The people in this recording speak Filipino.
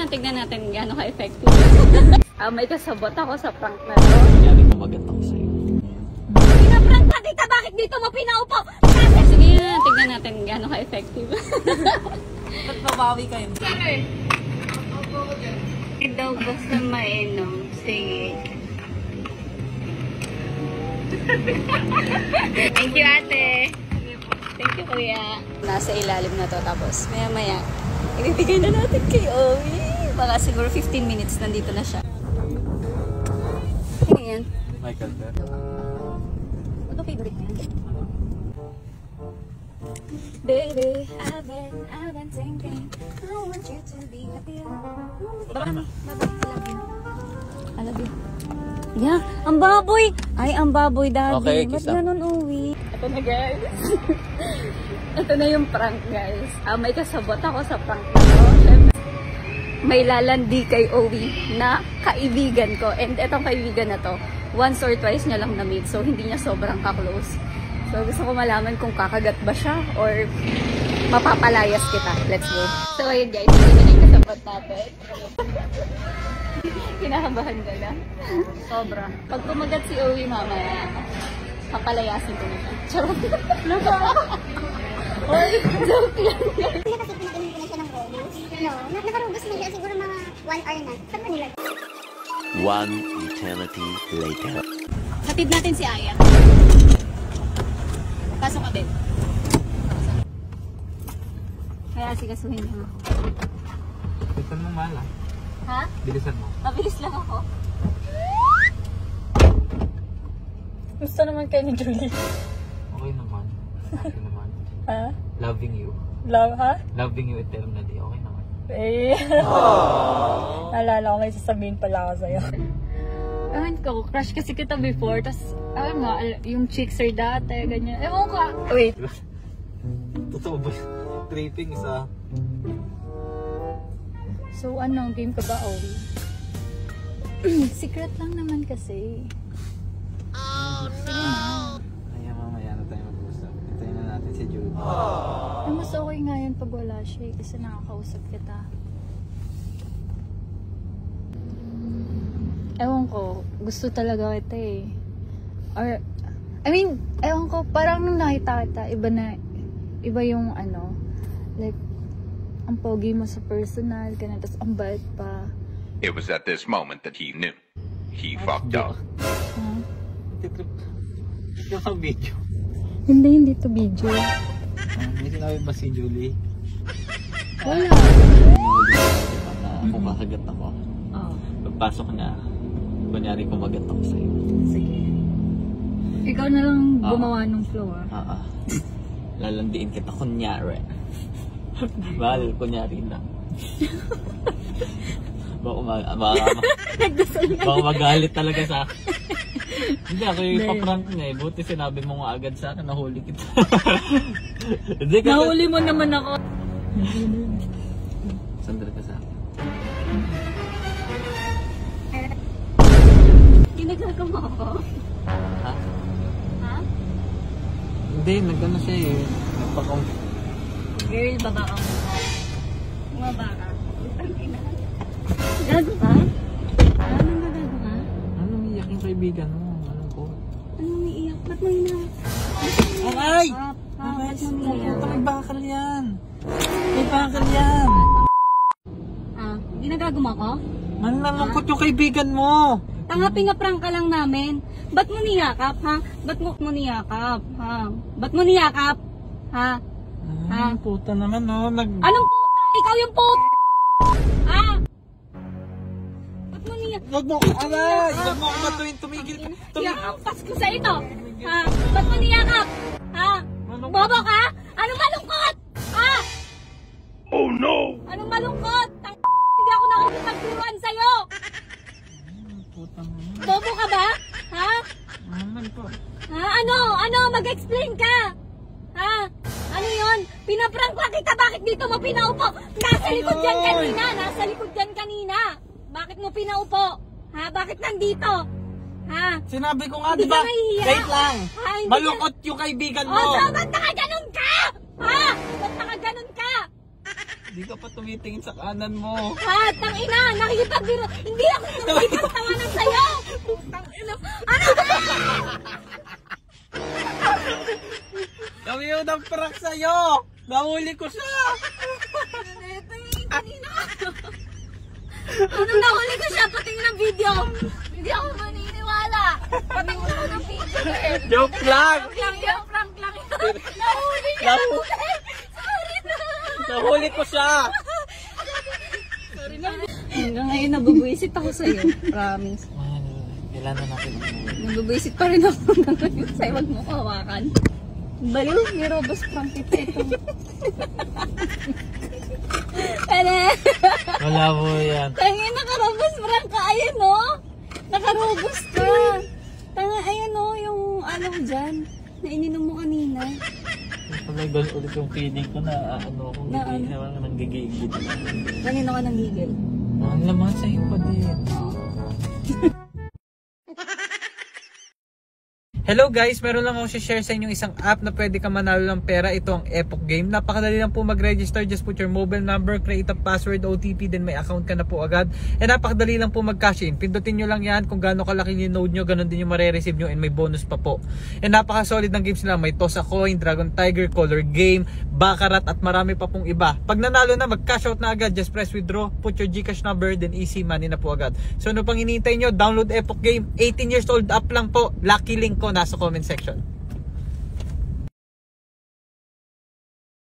tignan natin gaano ka-effective. May kasabot ako sa prank na to. Kunyari kumagat ako sa'yo. Pinaprank ka kita, bakit dito mo pinaupo? Sige na, tignan natin gaano ka-effective. Ba't babawi kayo? Daw basta mainom. Sige. Thank you, ate. Thank you, kuya. Nasa ilalim na to, tapos maya-maya ibibigay na natin kay Owi. Baka siguro 15 minutes nandito na siya. Ano yan? Michael Bear. Ano favorite mo yan? Baby, I've been thinking I want you to be happy. Baba kami. I love you. Yeah, ang baboy. Ay, ang baboy, daddy. Okay, ba't kiss up. ganun, Owi? Ito na, guys. Ito na yung prank, guys. May kasabot ako sa prank na to. May lalandi kay Owi na kaibigan ko. And etong kaibigan na to, once or twice niya lang na-meet. So, hindi niya sobrang ka-close. So, gusto ko malaman kung kakagat ba siya or mapapalayas kita. Let's go. So, ayun guys. Hindi na yung kasabot natin. Kinakabahan ka na. Sobra. Pag kumagat si Owi mamaya, papalayasin ko na siya. Charot. Joke lang. Kasi pinag-inom ko na siya ng robos. No, nakarobos na siya siguro mga 1 hour na. Saan ba nilagay? One eternity later. Hatid natin si Aya. Pasok ka, Ben. Kaya asikasuhin niya ako. Bilisan mo, Mala. Ha? Bilisan mo. Mabilis lang ako. Gusto naman kayo ni Julie. Okay naman. Okay naman. Ha? Loving you. Love, ha? Loving you eternally. Okay naman. Eh. Naalala ko may sasabihin pala ako sa'yo. Ewan ko, crush kasi kita before. Tapos, alam nga, yung chicks are dati, ganyan. Ewan ko. Wait. Totoo ba? Tripping sa... So, ano, game ka ba, Owi? Secret lang naman kasi. Sige na. Kaya mamaya na tayo mag-usap. Hintayin na natin si Jude. Mas okay nga yun pag wala siya kasi nakakausap kita. Ewan ko, gusto talaga kita eh. Or, I mean, ewan ko, parang nung nakita kita, iba yung ano, like, ang pogi mo sa personal, ganun, tapos ang bait pa. It was at this moment that he knew. He fucked up. Huh? Ito ang video. Hindi to video. May sinabi ba si Julie? Wala. Kung kakagat ako. Oh, Pagpasok na, kunyari kumagat ako sa'yo. sige. Ikaw na lang gumawa ng flow, ah. Lalandiin kita kunyari. Mahal, kunyari lang. Baka magalit talaga sa akin. Hindi ako yung ipaprank niya eh. Buti sinabi mo nga agad sa akin, nahuli kita. Nahuli mo naman ako. Sandra ka sa akin. Ginagawa mo ako? Ha? Ha? Hindi, nagano siya eh. Nagpakong. Girl, baba ka mo. Bumaba ka. Gago ka? Anong gagago ka? Anong iyak yung kaibigan mo? Anong ko? Anong umiiyak? Ba't mo ina? Aray! Ba't mo umiiyak? May bakal yan. May bakal yan. Ginagago mo ako? Manlalangkot yung kaibigan mo. Tanga, pinga-prank ka lang namin. Ba't mo niyakap, ha? Ba't mo niyakap, ha? Ba't mo niyakap? Ha? Ha? Puta naman, no? Anong puta? Ikaw yung puta! Ha? Ba't mo niyakap? Wag mo ako, aray! Wag mo ako matuwin, tumigil ka. Iyakampas ko sa ito! Ha? Ba't mo niyakap? Ha? Bobo ka? Anong malungkot? Ha? Oh no! Anong malungkot? Hindi ako nakakapagturuan sa'yo! Puta naman. Bobo ka ba? Ha? Naman po. Ha? Ano? Mag-explain ka! Ha? Ano yun? Pinaprank lang kita, bakit dito mo pinaupo? Nasa likod yan kanina! Nasa likod yan kanina! Bakit mo pinaupo? Ha? Bakit nandito? Ha? Sinabi ko nga, Hindi di ba? ka mahihiya? Wait lang. Ha? Hindi Malungkot yung kaibigan mo. Oh, so ba't nakaganon ka? Ha? Ba't nakaganon ka? Di ka pa tumitingin sa kanan mo. Ha, tangina, nakikita din. Hindi ako nakikita tawanan sa'yo. Tangina. Ano ba? Kami yun ang prank sa'yo. Nahuli ko siya. Ito yung kanina. Ano nahuli ko siya? Patingin ng video. Hindi ako maniniwala. Patingin mo ng video. Joke lang. Prank lang. Nahuli niya. Sorry na. Nahuli ko siya. Hanggang ngayon nabubuisit ako sa'yo. Promise. Kailan na natin. Nabubuisit pa rin ako hanggang ngayon sa'yo. Huwag mo kawakan. Baliw, may robos prank ito. Ano? Wala mo yan. Tangin, nakarobos prank ka. Ayan o. Nakarobos ka. Tanga, ayan o. Yung ano ko dyan. Na ininom mo kanina. Talagang ulit yung feeling ko na ano kung hindi naman nanggigigil. Kanina ka nang gigil. Ang laman sa'yo pa din. Hello guys, meron lang ako share sa inyo isang app na pwede ka manalo ng pera. Ito ang Epoch Game. Napakadali lang po mag-register. Just put your mobile number, create a password, OTP, then may account ka na po agad. And napakadali lang po mag-cash in. Pindutin nyo lang yan kung gaano kalaki yung node nyo, ganun din yung marireceive nyo, and may bonus pa po. And napaka-solid ng games nila. May Toss a Coin, Dragon Tiger, Color Game, Baccarat, at marami pa pong iba. Pag nanalo na, mag-cash out na agad. Just press withdraw, put your GCash number, then easy money na po agad. So ano pang hinihintay nyo? Download Epoch Game. 18 years old up lang po. Lucky link ko nasa comment section.